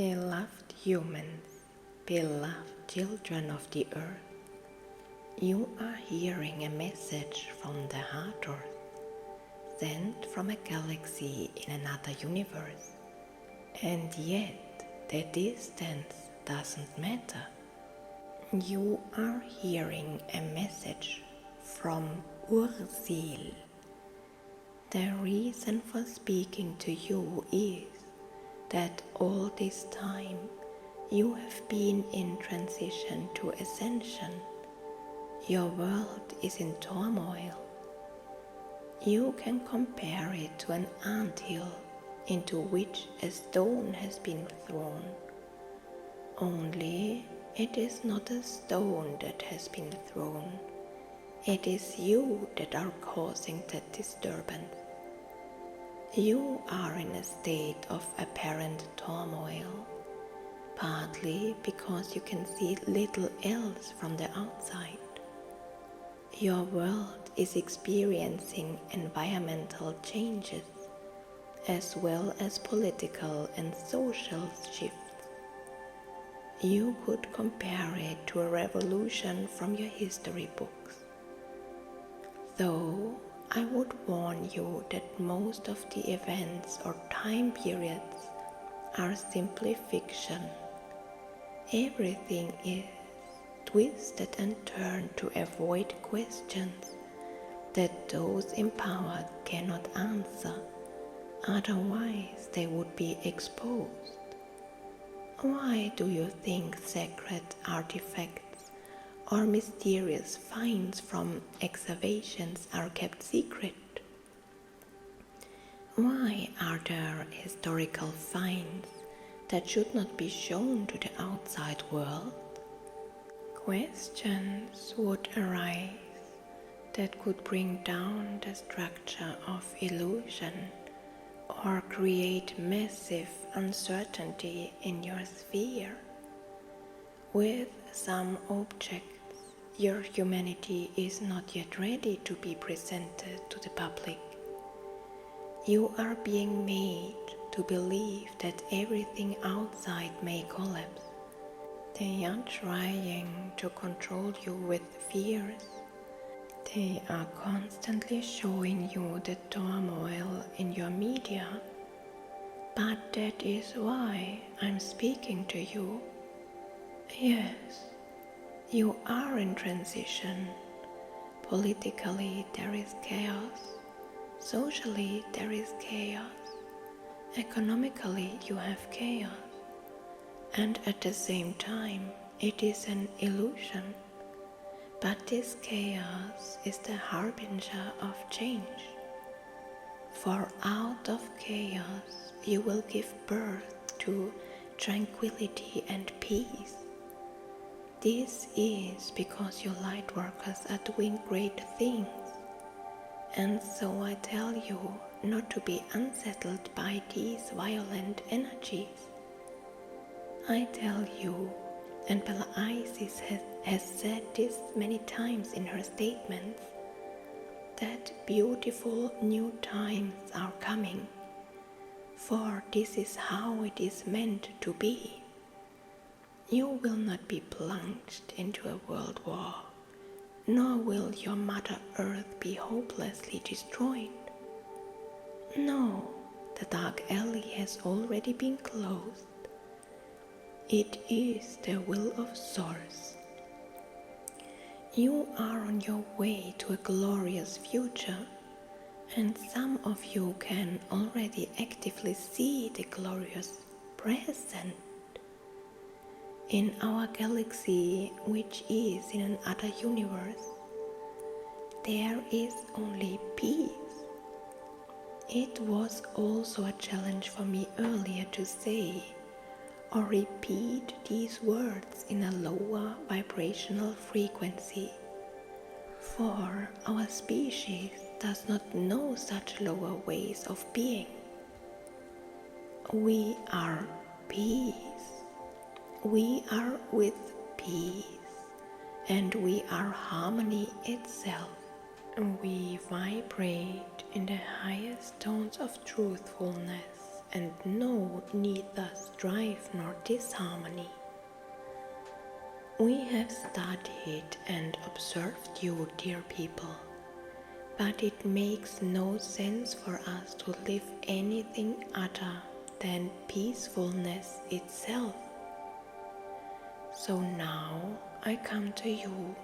Beloved humans, beloved children of the earth, you are hearing a message from the Hathors, sent from a galaxy in another universe, and yet the distance doesn't matter. You are hearing a message from Ursil. The reason for speaking to you is that all this time you have been in transition to ascension. Your world is in turmoil. You can compare it to an anthill into which a stone has been thrown. Only it is not a stone that has been thrown. It is you that are causing that disturbance. You are in a state of apparent turmoil, partly because you can see little else from the outside. Your world is experiencing environmental changes, as well as political and social shifts. You could compare it to a revolution from your history books. Though I would warn you that most of the events or time periods are simply fiction. Everything is twisted and turned to avoid questions that those in power cannot answer, otherwise they would be exposed. Why do you think sacred artifacts or mysterious finds from excavations are kept secret? Why are there historical finds that should not be shown to the outside world? Questions would arise that could bring down the structure of illusion or create massive uncertainty in your sphere. With some objects, your humanity is not yet ready to be presented to the public. You are being made to believe that everything outside may collapse. They are trying to control you with fears. They are constantly showing you the turmoil in your media. But that is why I'm speaking to you. Yes, you are in transition. Politically there is chaos. Socially there is chaos. Economically you have chaos. And at the same time it is an illusion. But this chaos is the harbinger of change. For out of chaos you will give birth to tranquility and peace. This is because you light workers are doing great things. And so I tell you not to be unsettled by these violent energies. I tell you, and Bella Isis has said this many times in her statements, that beautiful new times are coming, for this is how it is meant to be. You will not be plunged into a world war, nor will your Mother Earth be hopelessly destroyed. No, the dark alley has already been closed. It is the will of Source. You are on your way to a glorious future, and some of you can already actively see the glorious present. In our galaxy, which is in another universe, there is only peace. It was also a challenge for me earlier to say or repeat these words in a lower vibrational frequency, for our species does not know such lower ways of being. We are peace. We are with peace, and we are harmony itself. We vibrate in the highest tones of truthfulness and know neither strife nor disharmony. We have studied and observed you, dear people, but it makes no sense for us to live anything other than peacefulness itself. So now I come to you.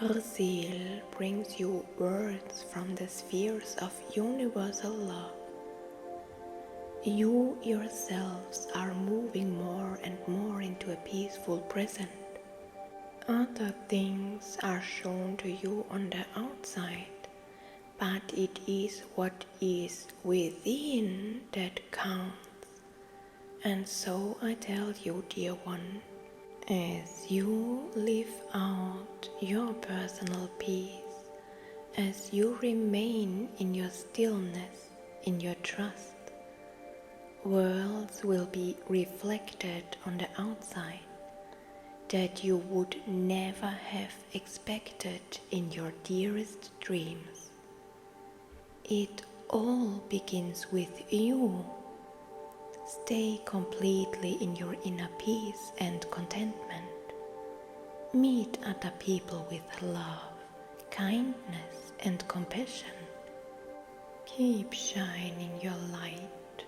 Ursil brings you words from the spheres of universal love. You yourselves are moving more and more into a peaceful present. Other things are shown to you on the outside, but it is what is within that counts. And so I tell you, dear one, as you live out your personal peace, as you remain in your stillness, in your trust, worlds will be reflected on the outside that you would never have expected in your dearest dreams. It all begins with you. Stay completely in your inner peace and contentment. Meet other people with love, kindness, and compassion. Keep shining your light.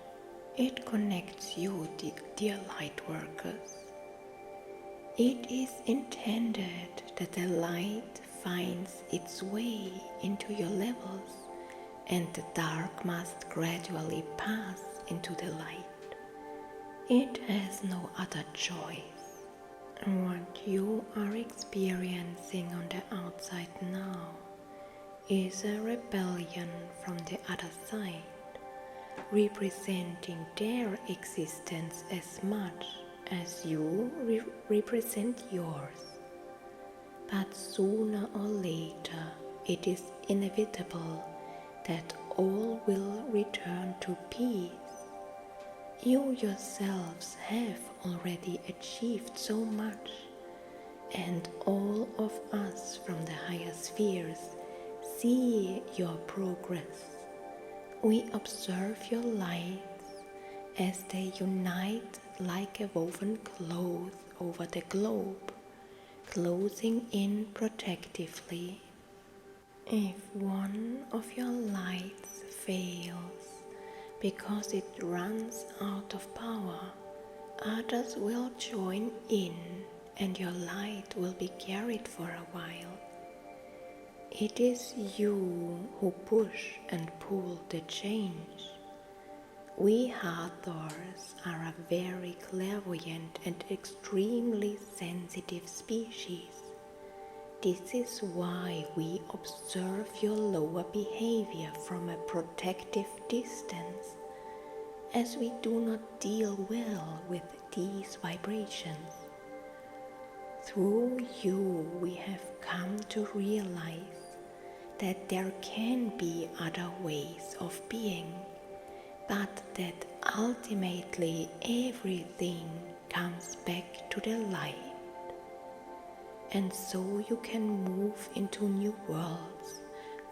It connects you, dear light workers. It is intended that the light finds its way into your levels, and the dark must gradually pass into the light. It has no other choice. What you are experiencing on the outside now is a rebellion from the other side, representing their existence as much as you represent yours. But sooner or later it is inevitable that all will return to peace. You yourselves have already achieved so much, and all of us from the higher spheres see your progress. We observe your lights as they unite like a woven cloth over the globe, closing in protectively. If one of your lights fails because it runs out of power, others will join in and your light will be carried for a while. It is you who push and pull the change. We Hathors are a very clairvoyant and extremely sensitive species. This is why we observe your lower behavior from a protective distance, as we do not deal well with these vibrations. Through you we have come to realize that there can be other ways of being, but that ultimately everything comes back to the light. And so you can move into new worlds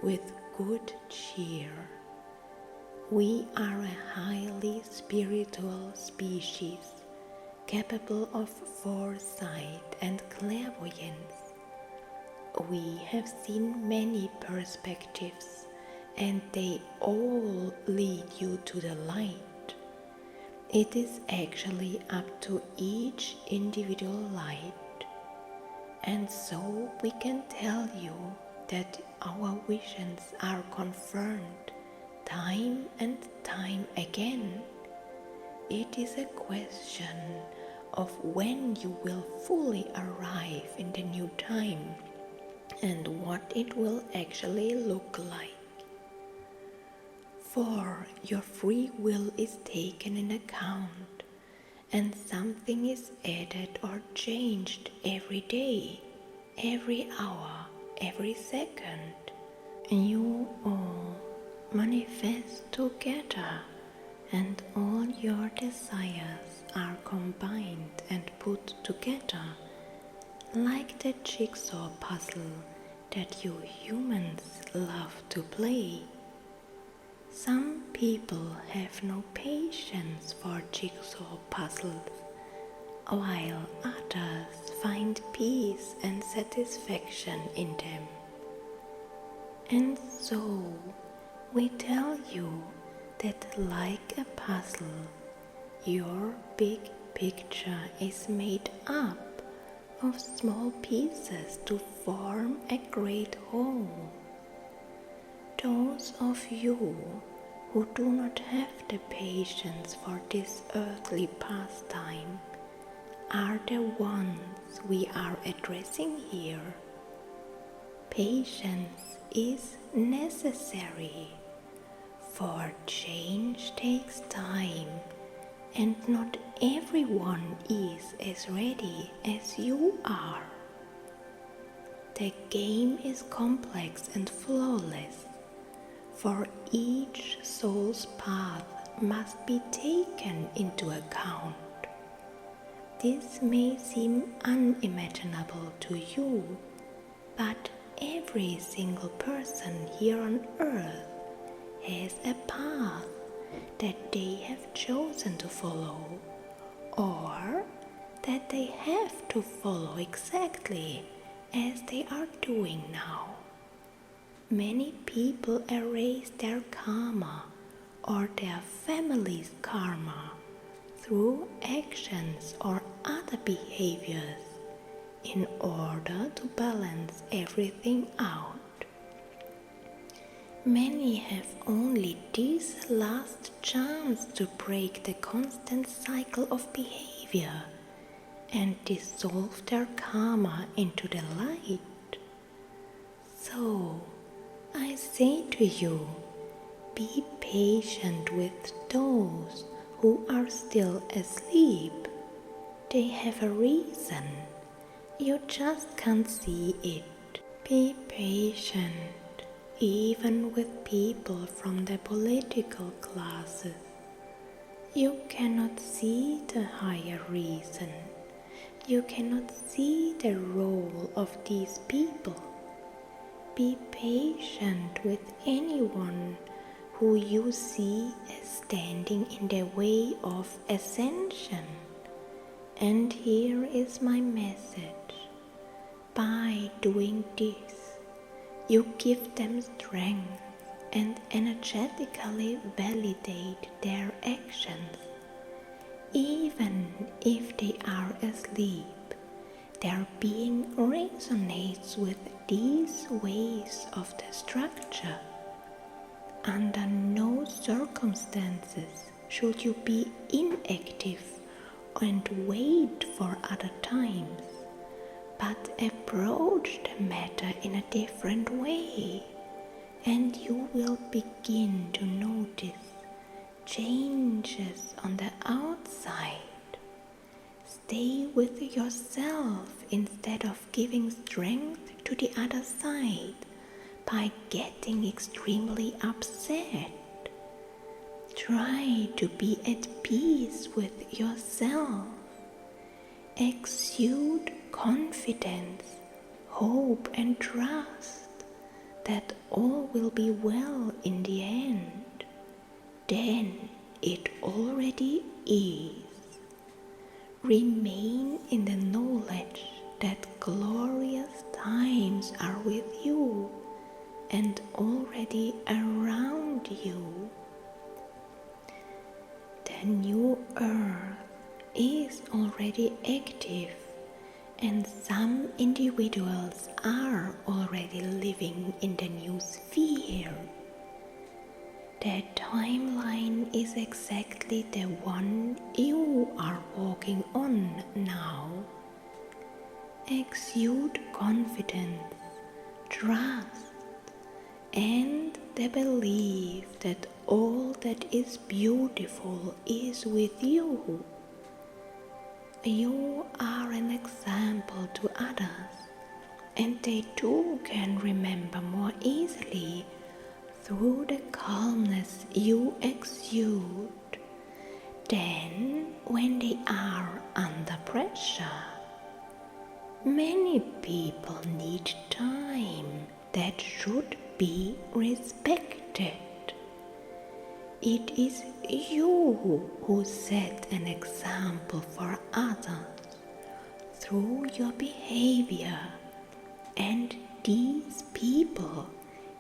with good cheer. We are a highly spiritual species, capable of foresight and clairvoyance. We have seen many perspectives, and they all lead you to the light. It is actually up to each individual light. And so we can tell you that our visions are confirmed time and time again. It is a question of when you will fully arrive in the new time and what it will actually look like. For your free will is taken in account, and something is added or changed every day, every hour, every second. You all manifest together, and all your desires are combined and put together, like the jigsaw puzzle that you humans love to play. Some people have no patience for jigsaw puzzles, while others find peace and satisfaction in them. And so, we tell you that like a puzzle, your big picture is made up of small pieces to form a great whole. Those of you who do not have the patience for this earthly pastime are the ones we are addressing here. Patience is necessary, for change takes time, and not everyone is as ready as you are. The game is complex and flawless, for each soul's path must be taken into account. This may seem unimaginable to you, but every single person here on earth has a path that they have chosen to follow, or that they have to follow exactly as they are doing now. Many people erase their karma or their family's karma through actions or other behaviors in order to balance everything out. Many have only this last chance to break the constant cycle of behavior and dissolve their karma into the light. So, I say to you, be patient with those who are still asleep. They have a reason. You just can't see it. Be patient even with people from the political classes. You cannot see the higher reason. You cannot see the role of these people. Be patient with anyone who you see as standing in the way of ascension. And here is my message. By doing this, you give them strength and energetically validate their actions. Even if they are asleep, their being resonates with these ways of the structure. Under no circumstances should you be inactive and wait for other times, but approach the matter in a different way, and you will begin to notice changes on the outside. Stay with yourself instead of giving strength to the other side by getting extremely upset. Try to be at peace with yourself. Exude confidence, hope, and trust that all will be well in the end. Then it already is. Remain in the knowledge that glorious times are with you and already around you. The new earth is already active, and some individuals are already living in the new sphere. The timeline is exactly the one you are walking on now. Exude confidence, trust, and the belief that all that is beautiful is with you. You are an example to others, and they too can remember more easily through the calmness you exude than when they are under pressure. Many people need time that should be respected. it is you who set an example for others through your behavior, and these people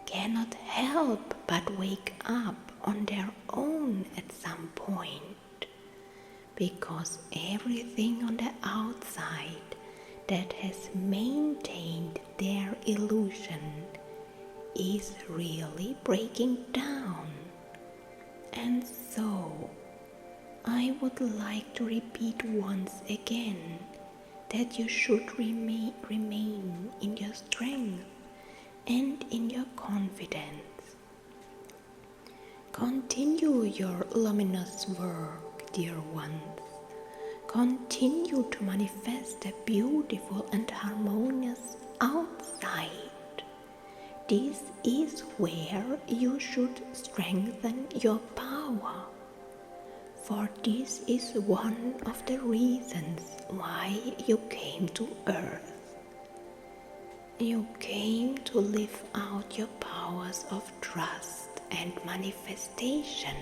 cannot help but wake up on their own at some point, because everything on the outside that has maintained their illusion is really breaking down. And so, I would like to repeat once again that you should remain in your strength and in your confidence. Continue your luminous work, dear ones. Continue to manifest a beautiful and harmonious outside. This is where you should strengthen your power, for this is one of the reasons why you came to Earth. You came to live out your powers of trust and manifestation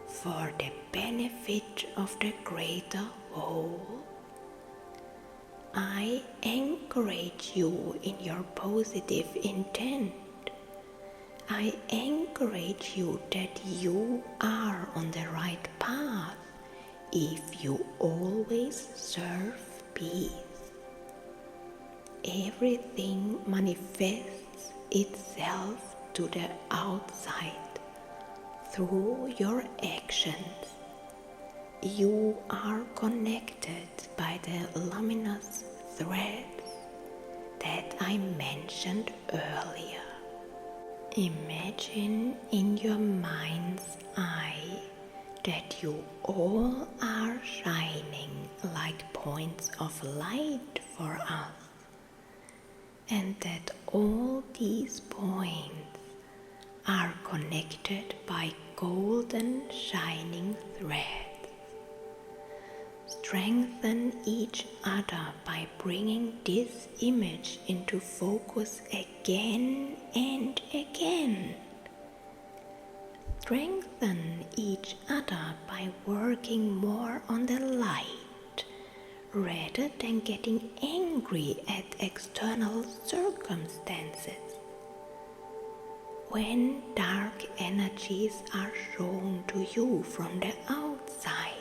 for the benefit of the greater whole. I encourage you in your positive intent. I encourage you that you are on the right path if you always serve peace. Everything manifests itself to the outside through your actions. You are connected by the luminous threads that I mentioned earlier. Imagine in your mind's eye that you all are shining like points of light for us, and that all these points are connected by golden shining threads. Strengthen each other by bringing this image into focus again and again. Strengthen each other by working more on the light rather than getting angry at external circumstances. When dark energies are shown to you from the outside,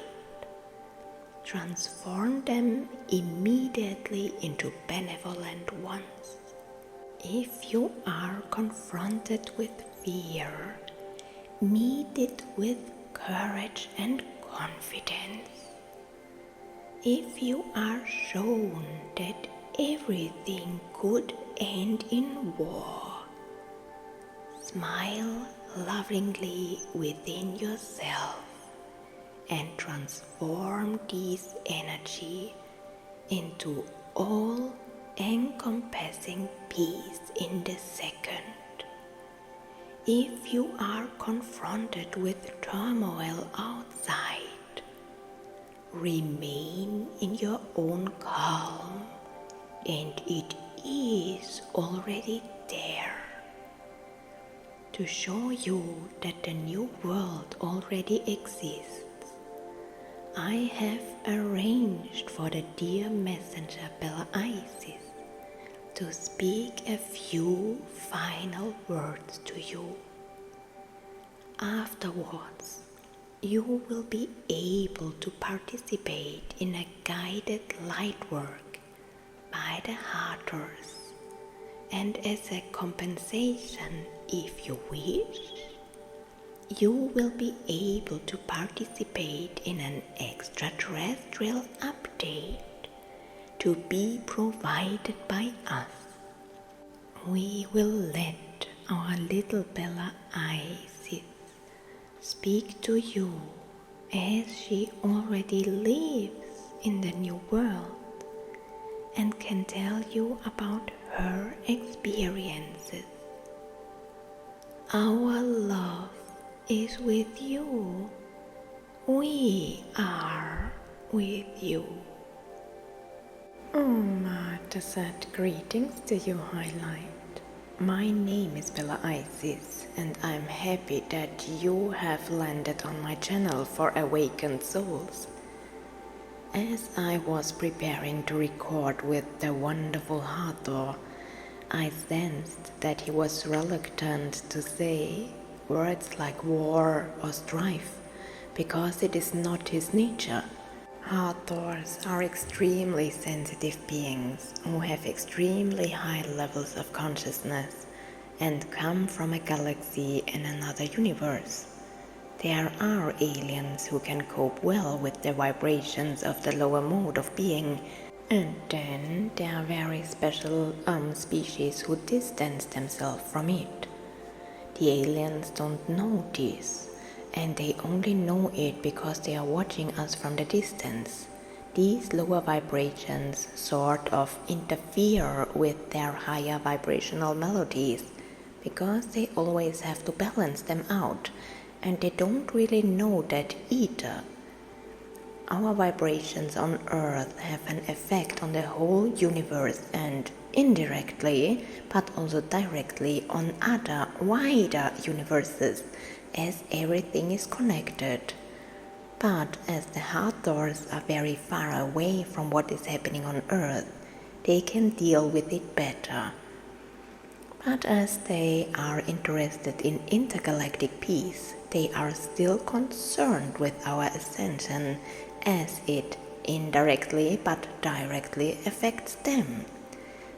transform them immediately into benevolent ones. If you are confronted with fear, meet it with courage and confidence. If you are shown that everything could end in war, smile lovingly within yourself and transform this energy into all-encompassing peace in the second. If you are confronted with turmoil outside, remain in your own calm, and it is already there to show you that the new world already exists. I have arranged for the dear messenger Bella Isis to speak a few final words to you. Afterwards, you will be able to participate in a guided light work by the Hathors, and as a compensation, if you wish, you will be able to participate in an extraterrestrial update to be provided by us. We will let our little Bella Isis speak to you as she already lives in the new world and can tell you about her experiences. Our love is with you. We are with you. Omar Ta Satt, greetings to you, Highlight. My name is Bella Isis, and I'm happy that you have landed on my channel for Awakened Souls. As I was preparing to record with the wonderful Hathor, I sensed that he was reluctant to say words like war or strife, because it is not his nature. Hathors are extremely sensitive beings who have extremely high levels of consciousness and come from a galaxy in another universe. There are aliens who can cope well with the vibrations of the lower mode of being, and then there are very special species who distance themselves from it. The aliens don't know this, and they only know it because they are watching us from the distance. These lower vibrations sort of interfere with their higher vibrational melodies, because they always have to balance them out, and they don't really know that either. Our vibrations on Earth have an effect on the whole universe and indirectly, but also directly on other, wider universes, as everything is connected. But as the Hathors are very far away from what is happening on Earth, they can deal with it better. But as they are interested in intergalactic peace, they are still concerned with our ascension, as it indirectly but directly affects them.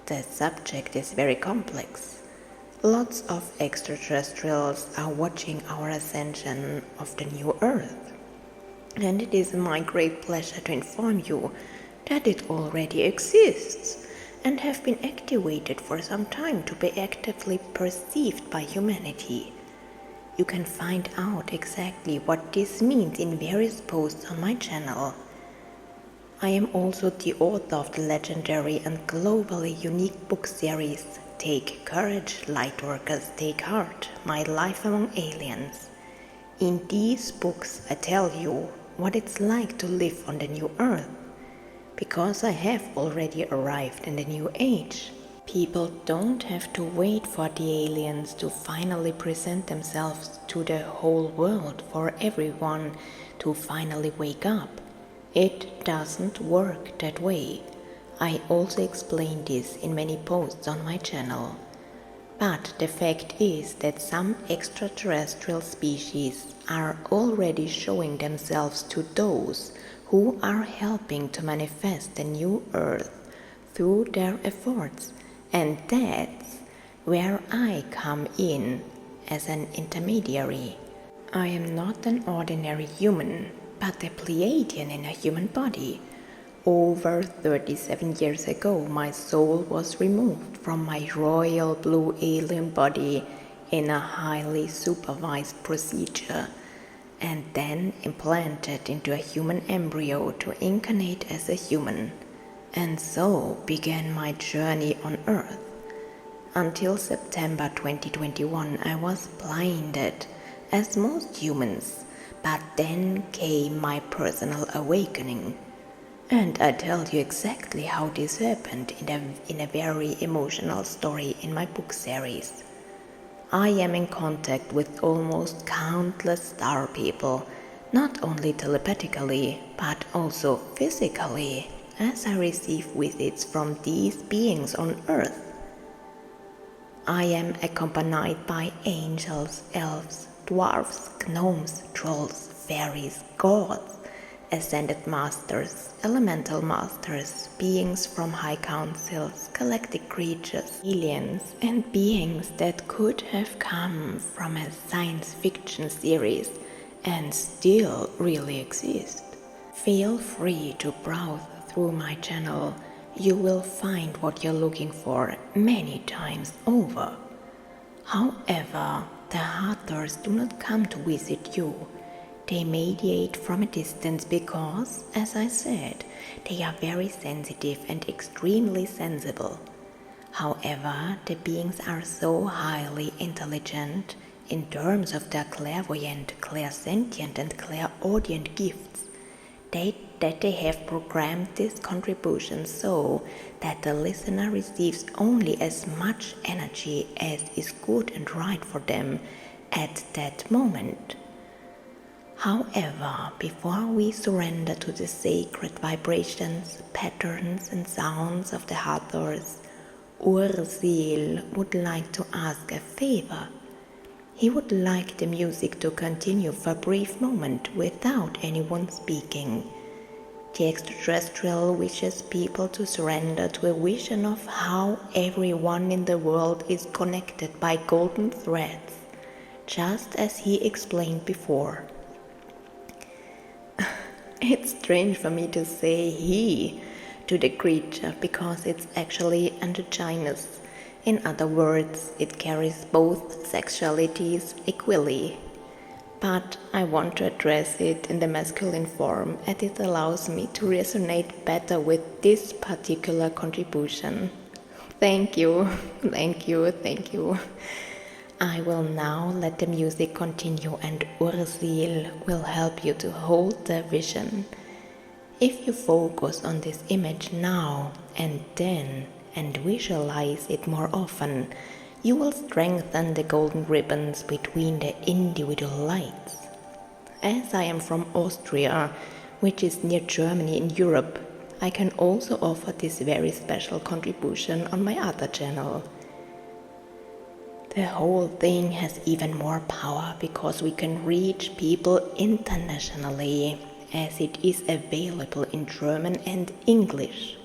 The subject is very complex. Lots of extraterrestrials are watching our ascension of the new Earth, and it is my great pleasure to inform you that it already exists and have been activated for some time to be actively perceived by humanity. You can find out exactly what this means in various posts on my channel. I am also the author of the legendary and globally unique book series Take Courage, Lightworkers Take Heart, My Life Among Aliens. In these books I tell you what it's like to live on the new Earth, because I have already arrived in the new age. People don't have to wait for the aliens to finally present themselves to the whole world for everyone to finally wake up. It doesn't work that way. I also explain this in many posts on my channel. But the fact is that some extraterrestrial species are already showing themselves to those who are helping to manifest the new Earth through their efforts, and that's where I come in as an intermediary. I am not an ordinary human, but a Pleiadian in a human body. Over 37 years ago, my soul was removed from my royal blue alien body in a highly supervised procedure, and then implanted into a human embryo to incarnate as a human. And so began my journey on Earth. Until September 2021, I was blinded, as most humans, but then came my personal awakening. And I tell you exactly how this happened in a very emotional story in my book series. I am in contact with almost countless star people, not only telepathically, but also physically, as I receive visits from these beings on Earth. I am accompanied by angels, elves, dwarfs, gnomes, trolls, fairies, gods, ascended masters, elemental masters, beings from high councils, galactic creatures, aliens, and beings that could have come from a science fiction series and still really exist. Feel free to browse through my channel. You will find what you're looking for many times over. However, the Hathors do not come to visit you. They mediate from a distance because, as I said, they are very sensitive and extremely sensible. However, the beings are so highly intelligent in terms of their clairvoyant, clairsentient and clairaudient gifts. They that they have programmed this contribution so that the listener receives only as much energy as is good and right for them at that moment. However, before we surrender to the sacred vibrations, patterns, and sounds of the Hathors, Ursil would like to ask a favor. He would like the music to continue for a brief moment without anyone speaking. The extraterrestrial wishes people to surrender to a vision of how everyone in the world is connected by golden threads, just as he explained before. It's strange for me to say he to the creature because it's actually androgynous. In other words, it carries both sexualities equally. But I want to address it in the masculine form as it allows me to resonate better with this particular contribution. Thank you, thank you, thank you. I will now let the music continue and Ursil will help you to hold the vision. If you focus on this image now and then and visualize it more often, you will strengthen the golden ribbons between the individual lights. As I am from Austria, which is near Germany in Europe, I can also offer this very special contribution on my other channel. The whole thing has even more power because we can reach people internationally, as it is available in German and English.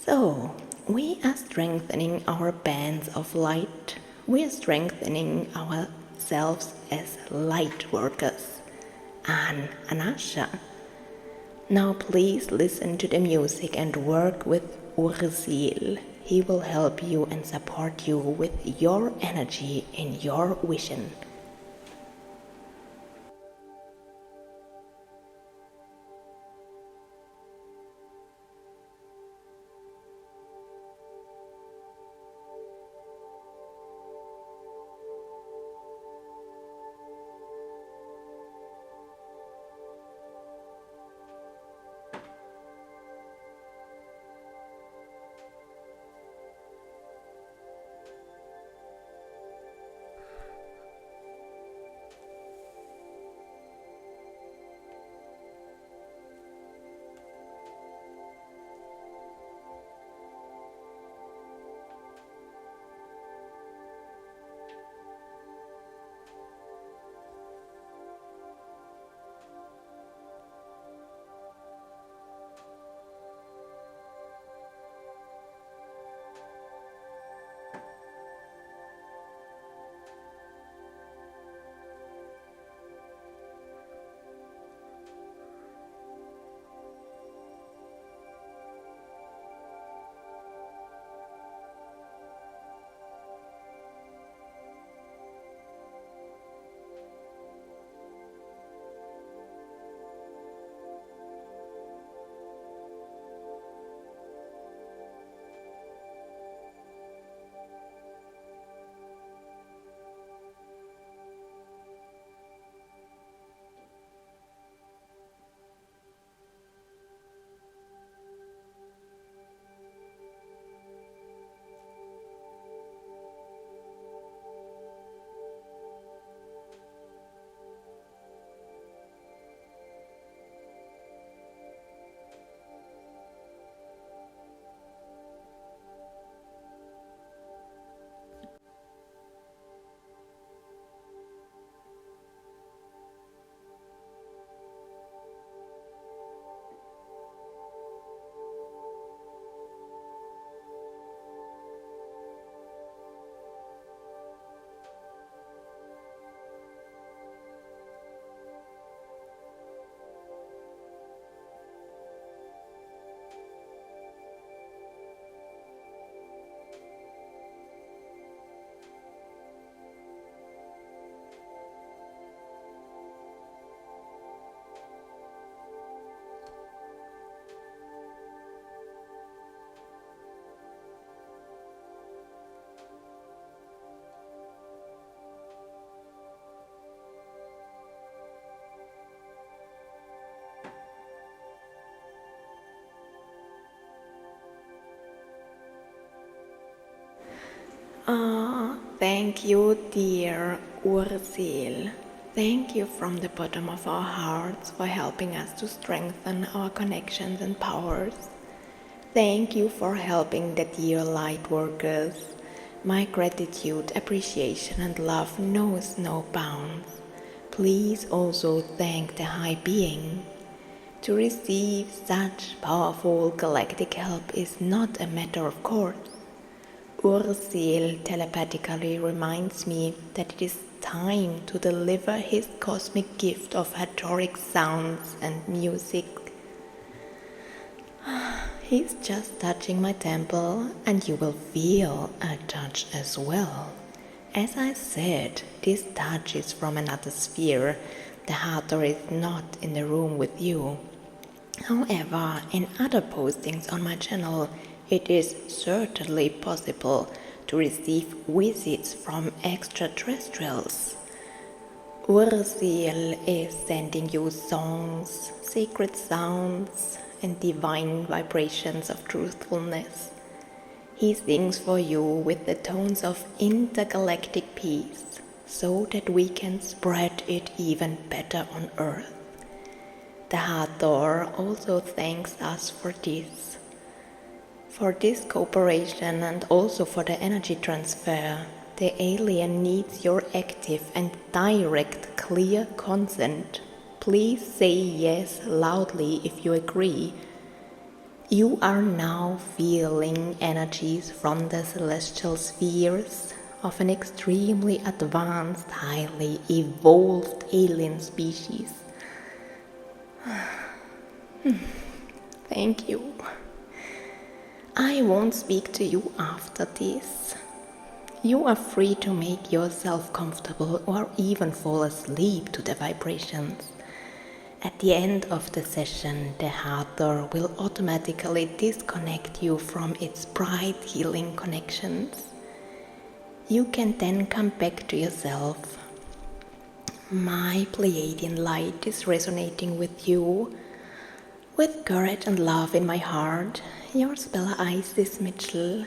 So, we are strengthening our bands of light. We are strengthening ourselves as light workers. Anasha. Now please listen to the music and work with Ursil. He will help you and support you with your energy in your vision. Thank you, dear Ursil. Thank you from the bottom of our hearts for helping us to strengthen our connections and powers. Thank you for helping the dear light workers. My gratitude, appreciation, and love knows no bounds. Please also thank the High Being. To receive such powerful galactic help is not a matter of course. Ursil telepathically reminds me that it is time to deliver his cosmic gift of Hathoric sounds and music. He's just touching my temple, and you will feel a touch as well. As I said, this touch is from another sphere. The Hathor is not in the room with you. However, in other postings on my channel, it is certainly possible to receive visits from extraterrestrials. Ursil is sending you songs, sacred sounds, and divine vibrations of truthfulness. He sings for you with the tones of intergalactic peace, so that we can spread it even better on Earth. The Hathor also thanks us for this cooperation, and also for the energy transfer. The alien needs your active and direct, clear consent. Please say yes loudly if you agree. You are now feeling energies from the celestial spheres of an extremely advanced, highly evolved alien species. Thank you. I won't speak to you after this. You are free to make yourself comfortable or even fall asleep to the vibrations. At the end of the session, the Hathor will automatically disconnect you from its bright healing connections. You can then come back to yourself. My Pleiadian light is resonating with you. With courage and love in my heart, yours Bella Isis Mitchell.